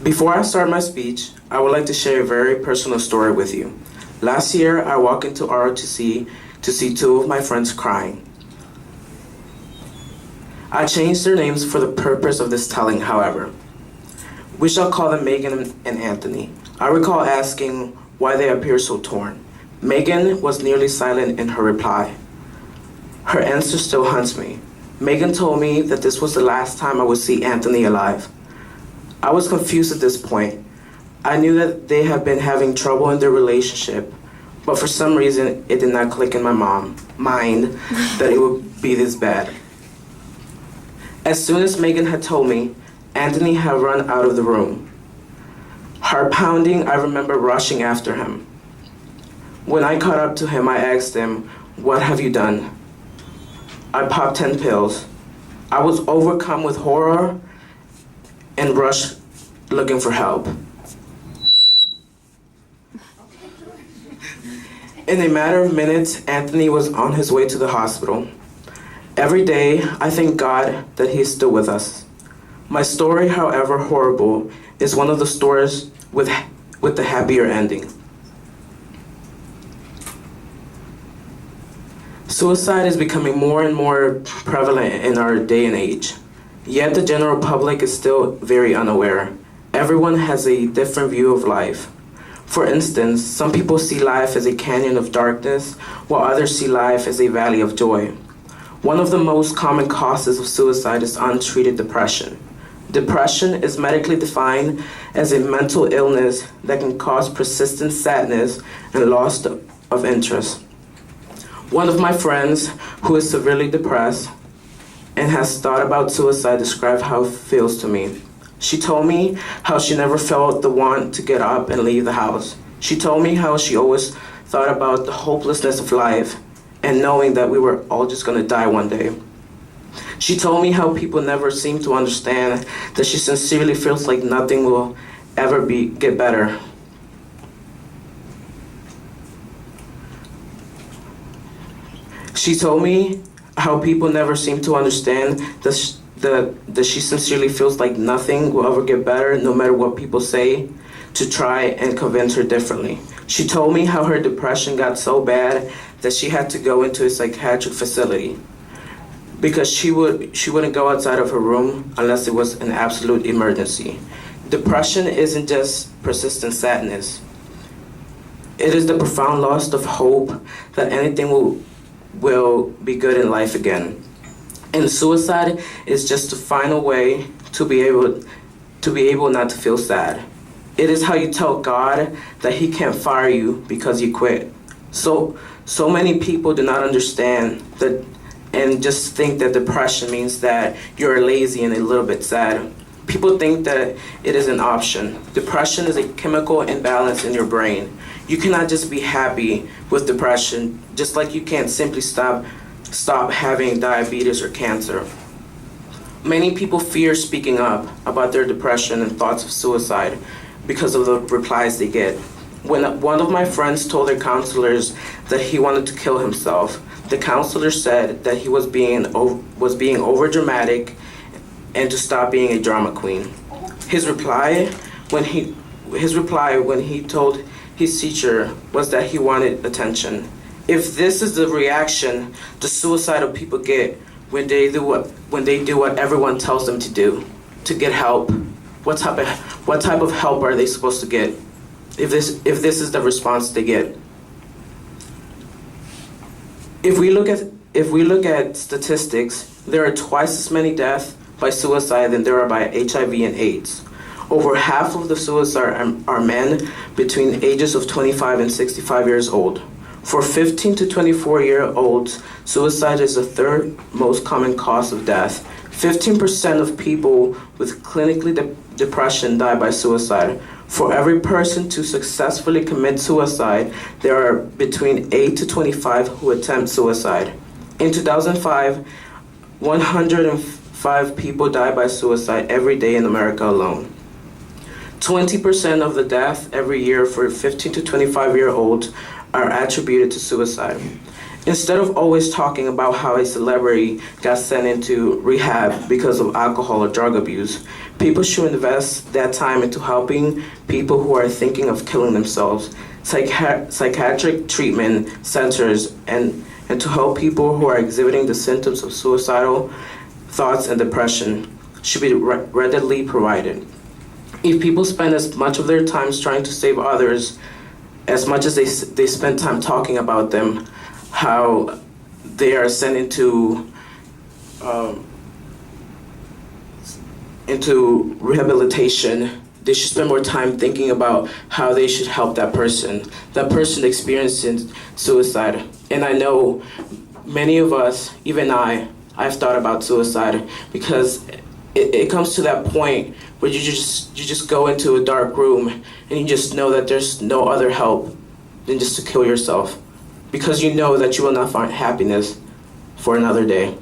Before I start my speech, I would like to share a very personal story with you. Last year, I walked into ROTC to see two of my friends crying. I changed their names for the purpose of this telling, however. We shall call them Megan and Anthony. I recall asking why they appear so torn. Megan was nearly silent in her reply. Her answer still haunts me. Megan told me that this was the last time I would see Anthony alive. I was confused at this point. I knew that they had been having trouble in their relationship, but for some reason it did not click in my mind that it would be this bad. As soon as Megan had told me, Anthony had run out of the room. Heart pounding, I remember rushing after him. When I caught up to him, I asked him, "What have you done?" I popped 10 pills. I was overcome with horror and rushed looking for help. In a matter of minutes, Anthony was on his way to the hospital. Every day, I thank God that he is still with us. My story, however horrible, is one of the stories with the happier ending. Suicide is becoming more and more prevalent in our day and age. Yet the general public is still very unaware. Everyone has a different view of life. For instance, some people see life as a canyon of darkness, while others see life as a valley of joy. One of the most common causes of suicide is untreated depression. Depression is medically defined as a mental illness that can cause persistent sadness and loss of interest. One of my friends, who is severely depressed and has thought about suicide, described how it feels to me. She told me how she never felt the want to get up and leave the house. She told me how she always thought about the hopelessness of life and knowing that we were all just going to die one day. She told me how people never seem to understand that she sincerely feels like nothing will ever get better. She told me how people never seem to understand that she sincerely feels like nothing will ever get better, no matter what people say, to try and convince her differently. She told me how her depression got so bad that she had to go into a psychiatric facility because she wouldn't go outside of her room unless it was an absolute emergency. Depression isn't just persistent sadness. It is the profound loss of hope that anything will be good in life again. And suicide is just the final way to be able not to feel sad. It is how you tell God that he can't fire you because you quit. So many people do not understand that and just think that depression means that you're lazy and a little bit sad. People think that it is an option. Depression is a chemical imbalance in your brain. You cannot just be happy with depression, just like you can't simply stop having diabetes or cancer. Many people fear speaking up about their depression and thoughts of suicide because of the replies they get. When one of my friends told their counselors that he wanted to kill himself, the counselor said that he was being overdramatic and to stop being a drama queen. His reply when he told his teacher was that he wanted attention. If this is the reaction the suicidal people get when they do what everyone tells them to do, to get help, what type of help are they supposed to get? If this is the response they get. If we look at statistics, there are twice as many deaths by suicide than there are by HIV and AIDS. Over half of the suicides are men between ages of 25 and 65 years old. For 15 to 24-year-olds, suicide is the third most common cause of death. 15% of people with clinically depression die by suicide. For every person to successfully commit suicide, there are between 8 to 25 who attempt suicide. In 2005, 5 people die by suicide every day in America alone. 20% of the deaths every year for 15 to 25-year-olds are attributed to suicide. Instead of always talking about how a celebrity got sent into rehab because of alcohol or drug abuse, people should invest that time into helping people who are thinking of killing themselves, psychiatric treatment centers, and to help people who are exhibiting the symptoms of suicidal thoughts and depression should be readily provided. If people spend as much of their time trying to save others as much as they spend time talking about them, how they are sent into rehabilitation, they should spend more time thinking about how they should help that person experiencing suicide. And I know many of us, even I've thought about suicide, because it comes to that point where you just go into a dark room and you just know that there's no other help than just to kill yourself, because you know that you will not find happiness for another day.